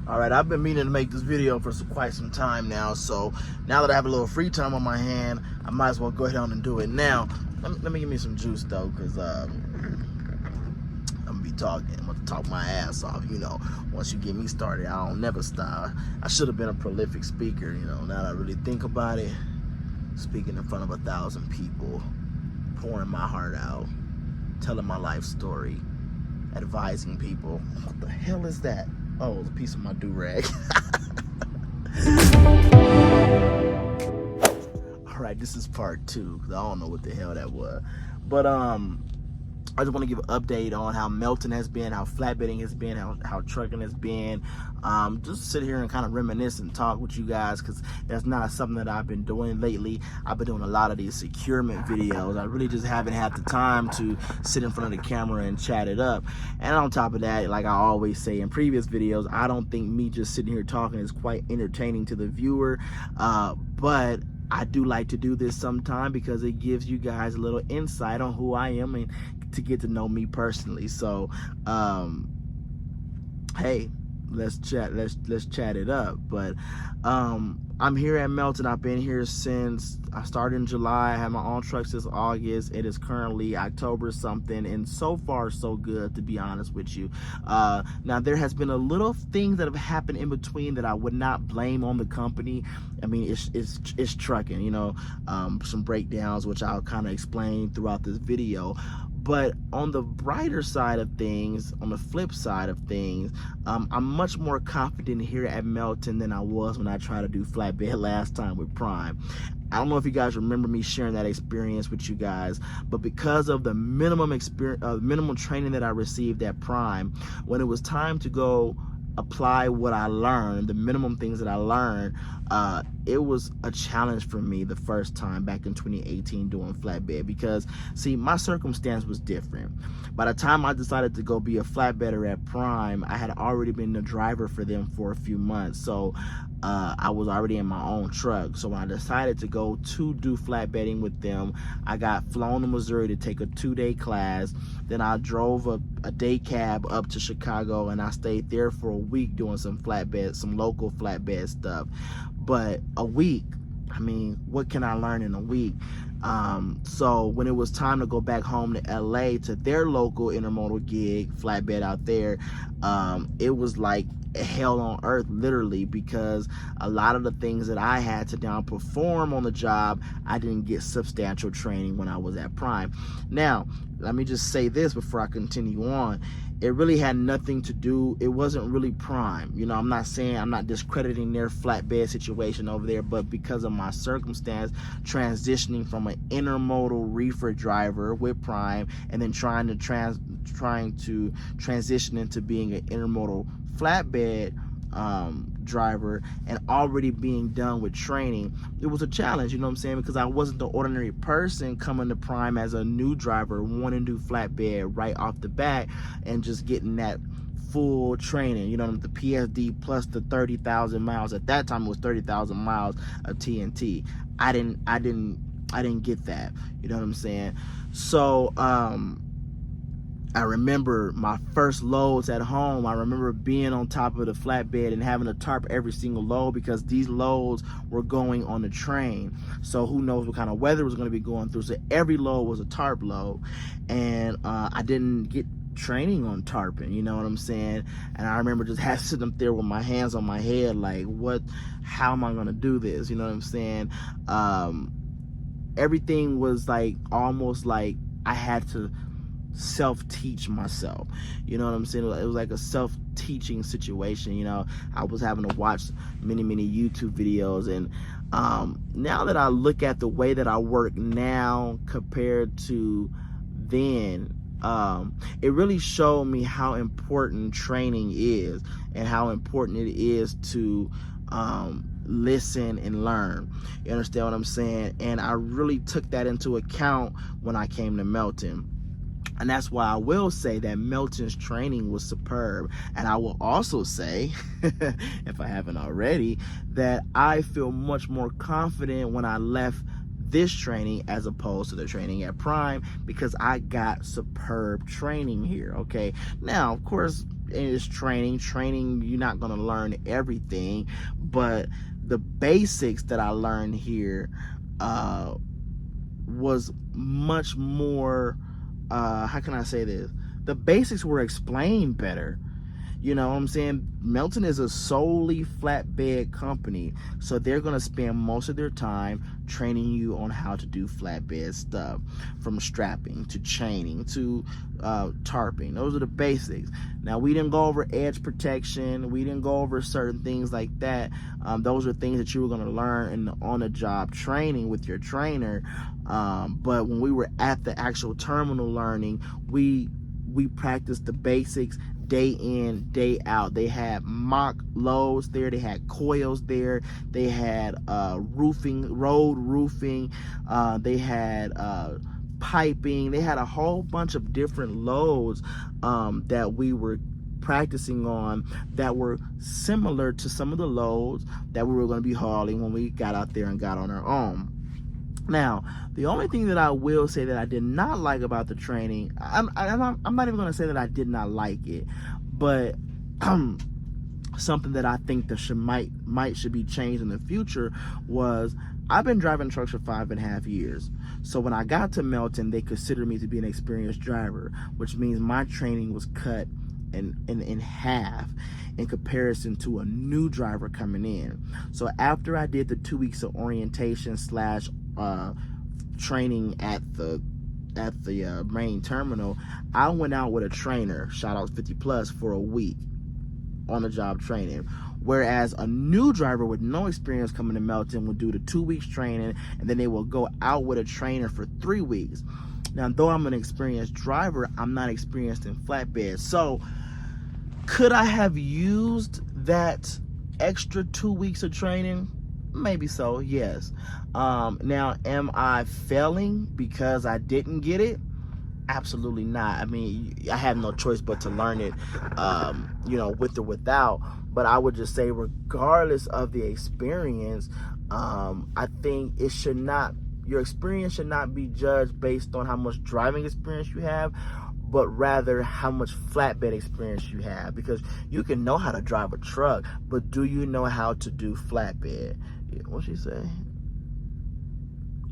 All right, I've been meaning to make this video for quite some time now, so now that I have a little free time on my hand, I might as well go ahead on and do it now. Let me give me some juice though, because I'm gonna be talking. I'm gonna talk my ass off, you know. Once you get me started, I don't never stop. I should have been a prolific speaker, you know. Now that I really think about it, speaking in front of 1,000 people, pouring my heart out, telling my life story, advising people. What the hell is that? Oh, it was a piece of my do-rag. All right, this is part 2, because I don't know what the hell that was. But I just want to give an update on how Melton has been, how flatbedding has been, how trucking has been. Just sit here and kind of reminisce and talk with you guys, because that's not something that I've been doing lately. I've been doing a lot of these securement videos. I really just haven't had the time to sit in front of the camera and chat it up. And on top of that, like I always say in previous videos, I don't think me just sitting here talking is quite entertaining to the viewer, but I do like to do this sometime because it gives you guys a little insight on who I am and to get to know me personally. So hey, let's chat it up. But I'm here at Melton. I've been here since I started in July. I had my own truck since August. It is currently October something, and so far so good, to be honest with you. Now there has been a little things that have happened in between that I would not blame on the company. I mean, it's trucking, you know, some breakdowns which I'll kind of explain throughout this video. But on the brighter side of things, on the flip side of things, I'm much more confident here at Melton than I was when I tried to do flatbed last time with Prime. I don't know if you guys remember me sharing that experience with you guys, but because of the minimum training that I received at Prime, when it was time to go apply what I learned, the minimum things that I learned, it was a challenge for me the first time back in 2018 doing flatbed, because see, my circumstance was different. By the time I decided to go be a flatbedder at Prime, I had already been the driver for them for a few months, so I was already in my own truck. So when I decided to go to do flatbedding with them, I got flown to Missouri to take a 2-day class. Then I drove a day cab up to Chicago, and I stayed there for a week doing some local flatbed stuff. But a week, I mean, what can I learn in a week? So when it was time to go back home to LA to their local intermodal gig, flatbed out there, it was like hell on earth, literally, because a lot of the things that I had to now perform on the job, I didn't get substantial training when I was at Prime. Now, let me just say this before I continue on. It really had nothing to do, it wasn't really Prime. You know, I'm not discrediting their flatbed situation over there, but because of my circumstance, transitioning from an intermodal reefer driver with Prime and then trying to transition into being an intermodal flatbed driver and already being done with training, it was a challenge, you know what I'm saying? Because I wasn't the ordinary person coming to Prime as a new driver wanting to do flatbed right off the bat and just getting that full training, you know, the PSD plus the 30,000 miles. At that time it was 30,000 miles of TNT. I didn't get that, you know what I'm saying? So I remember my first loads at home. I remember being on top of the flatbed and having to tarp every single load because these loads were going on the train. So who knows what kind of weather was going to be going through. So every load was a tarp load. And I didn't get training on tarping, you know what I'm saying? And I remember just having to sit up there with my hands on my head like, how am I going to do this? You know what I'm saying? Everything was like almost like I had to self-teach myself, you know what I'm saying? It was like a self-teaching situation, you know. I was having to watch many YouTube videos, and now that I look at the way that I work now compared to then, it really showed me how important training is and how important it is to listen and learn. You understand what I'm saying? And I really took that into account when I came to Melton. And that's why I will say that Melton's training was superb. And I will also say, if I haven't already, that I feel much more confident when I left this training as opposed to the training at Prime, because I got superb training here. Okay, now of course it's training. You're not going to learn everything, but the basics that I learned here was much more, how can I say this? The basics were explained better. You know what I'm saying? Melton is a solely flatbed company, so they're going to spend most of their time training you on how to do flatbed stuff, from strapping to chaining to tarping. Those are the basics. Now, we didn't go over edge protection. We didn't go over certain things like that. Those are things that you were going to learn in the on-the-job training with your trainer. But when we were at the actual terminal learning, we practiced the basics day in, day out. They had mock loads there. They had coils there. They had road roofing. They had piping. They had a whole bunch of different loads that we were practicing on that were similar to some of the loads that we were going to be hauling when we got out there and got on our own. Now, the only thing that I will say that I did not like about the training, I'm not even going to say that I did not like it, but something that I think that should be changed in the future was, I've been driving trucks for 5.5 years. So when I got to Melton, they considered me to be an experienced driver, which means my training was cut in half in comparison to a new driver coming in. So after I did the 2 weeks of orientation / training at the main terminal, I went out with a trainer, shout out 50 plus, for a week on the job training. Whereas a new driver with no experience coming to Melton would do the 2 weeks training, and then they will go out with a trainer for 3 weeks. Now, though I'm an experienced driver, I'm not experienced in flatbed. So could I have used that extra 2 weeks of training? Maybe so, yes. Now, am I failing because I didn't get it? Absolutely not. I mean, I had no choice but to learn it, with or without. But I would just say, regardless of the experience, I think your experience should not be judged based on how much driving experience you have, but rather how much flatbed experience you have. Because you can know how to drive a truck, but do you know how to do flatbed? What'd she say?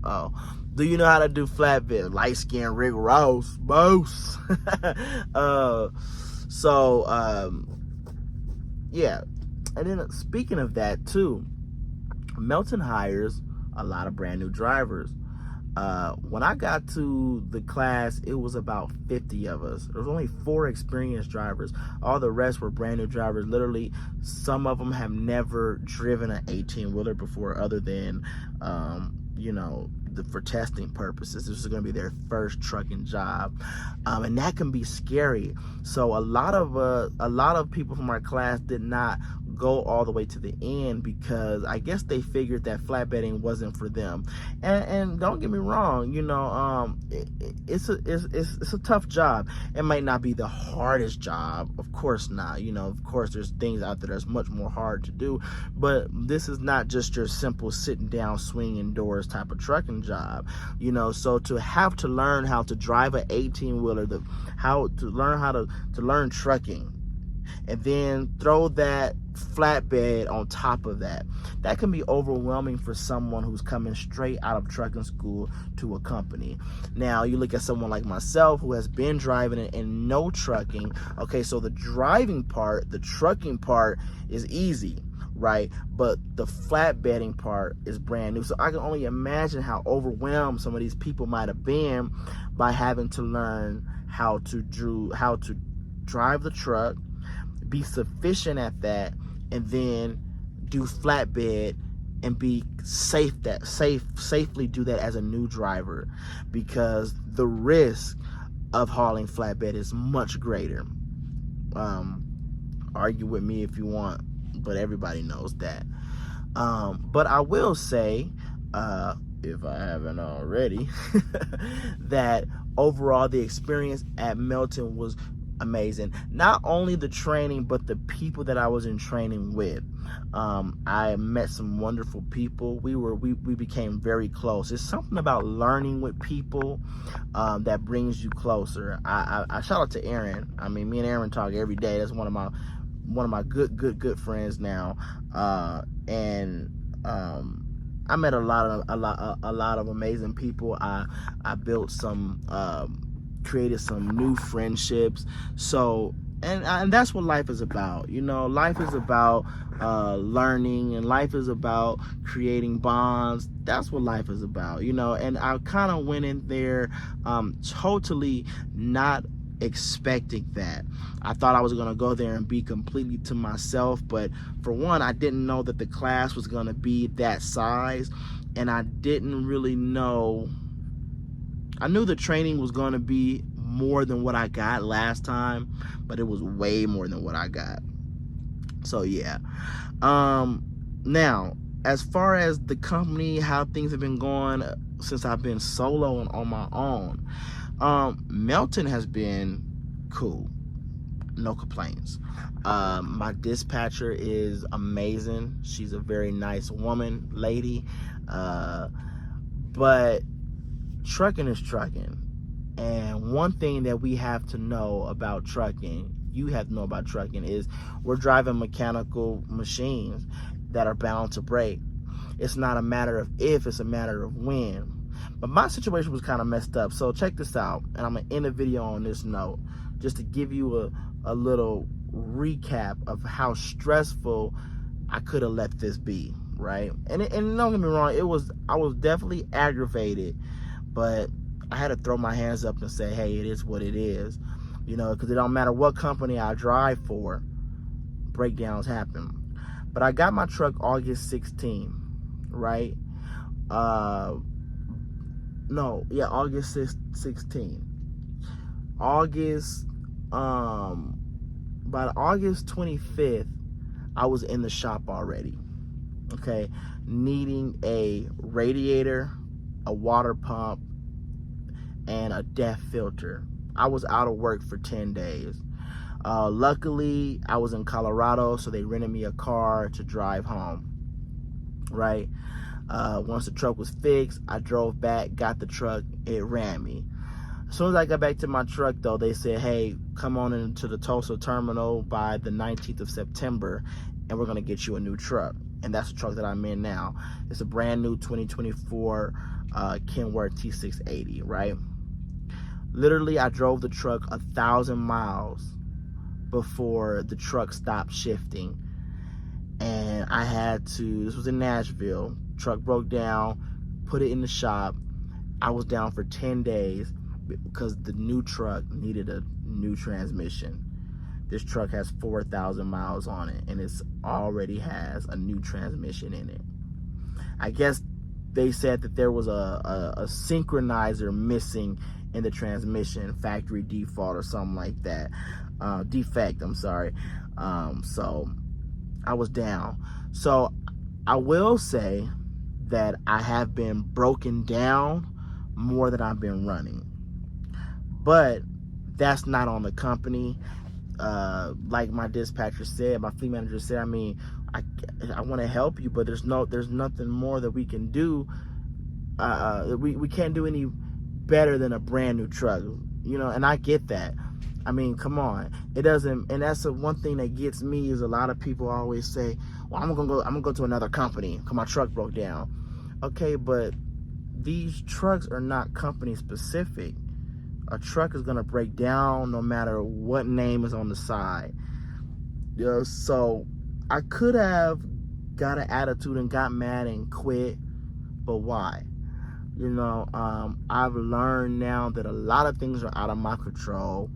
Oh, do you know how to do flatbed? Light skin Rick Ross, boss. Yeah. And then speaking of that too, Melton hires a lot of brand new drivers. When I got to the class, it was about 50 of us. There was only 4 experienced drivers. All the rest were brand new drivers. Literally, some of them have never driven an 18-wheeler before, other than, for testing purposes. This is going to be their first trucking job, and that can be scary. So a lot of people from our class did not go all the way to the end, because I guess they figured that flatbedding wasn't for them. And don't get me wrong, it's a tough job. It might not be the hardest job, of course not. Of course there's things out there that's much more hard to do, but this is not just your simple sitting down, swinging doors type of trucking job. So to have to learn how to drive an 18-wheeler, to learn trucking, and then throw that flatbed on top of that can be overwhelming for someone who's coming straight out of trucking school to a company. Now, you look at someone like myself who has been driving and no trucking. Okay, so the driving part, the trucking part is easy, right? But the flatbedding part is brand new. So I can only imagine how overwhelmed some of these people might have been by having to learn how to drive the truck, be sufficient at that, and then do flatbed and be safely do that as a new driver, because the risk of hauling flatbed is much greater. Argue with me if you want, but everybody knows that. But I will say, if I haven't already, that overall the experience at Melton was amazing. Not only the training, but the people that I was in training with. I met some wonderful people. We became very close. It's something about learning with people that brings you closer. I shout out to Aaron. I mean, me and Aaron talk every day. That's one of my good friends now. And I met a lot of amazing people. I built some created some new friendships. So and that's what life is about. You know, life is about learning, and life is about creating bonds. That's what life is about, you know. And I kind of went in there totally not expecting that. I thought I was going to go there and be completely to myself, but for one, I didn't know that the class was going to be that size, and I didn't really know. I knew the training was going to be more than what I got last time, but it was way more than what I got. So yeah. Now, as far as the company, how things have been going since I've been solo and on my own, Melton has been cool. No complaints. My dispatcher is amazing. She's a very nice lady. But trucking is trucking. And one thing that we have to know about trucking, you have to know about trucking, is we're driving mechanical machines that are bound to break. It's not a matter of if, it's a matter of when. But my situation was kind of messed up. So check this out. And I'm going to end the video on this note, just to give you a little recap of how stressful I could have let this be, right? And don't get me wrong, I was definitely aggravated, but I had to throw my hands up and say, hey, it is what it is, you know, because it don't matter what company I drive for, breakdowns happen. But I got my truck August 16, right? August 16. By August 25th, I was in the shop already, okay, needing a radiator, a water pump, and a DEF filter. I was out of work for 10 days. Luckily, I was in Colorado, so they rented me a car to drive home, right? Once the truck was fixed, I drove back, got the truck, it ran me. As soon as I got back to my truck, though, they said, hey, come on into the Tulsa terminal by the 19th of September, and we're going to get you a new truck. And that's the truck that I'm in now. It's a brand new 2024 Kenworth T680, right? Literally, I drove the truck 1,000 miles before the truck stopped shifting. And I had to, this was in Nashville, truck broke down, put it in the shop. I was down for 10 days because the new truck needed a new transmission. This truck has 4,000 miles on it, and it's already has a new transmission in it. I guess they said that there was a synchronizer missing in the transmission, factory default or something like that. Defect, I'm sorry. So I was down. So I will say that I have been broken down more than I've been running. But that's not on the company. Like my dispatcher said, my fleet manager said, I mean, I want to help you, but there's nothing more that we can do. We can't do any better than a brand new truck, you know, and I get that. I mean, come on, it doesn't, and that's the one thing that gets me is a lot of people always say, well, I'm gonna go to another company because my truck broke down. Okay, but these trucks are not company specific. A truck is gonna break down no matter what name is on the side. You know, so I could have got an attitude and got mad and quit, but why? You know, I've learned now that a lot of things are out of my control,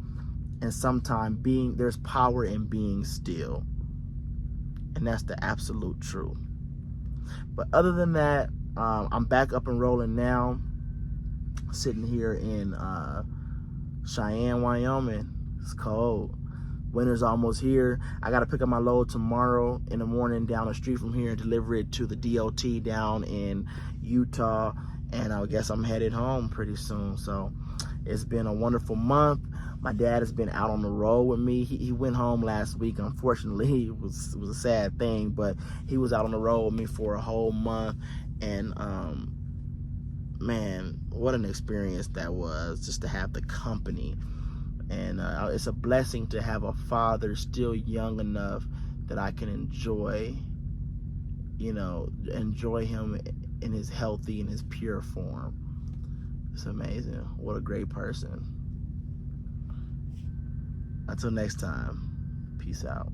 and sometimes there's power in being still, and that's the absolute truth. But other than that, I'm back up and rolling now, sitting here in Cheyenne, Wyoming. It's cold. Winter's almost here. I got to pick up my load tomorrow in the morning down the street from here and deliver it to the DOT down in Utah. And I guess I'm headed home pretty soon. So it's been a wonderful month. My dad has been out on the road with me. He went home last week. Unfortunately, it was a sad thing, but he was out on the road with me for a whole month. And man, what an experience that was, just to have the company. And it's a blessing to have a father still young enough that I can enjoy him in his healthy and his pure form. It's amazing. What a great person. Until next time, peace out.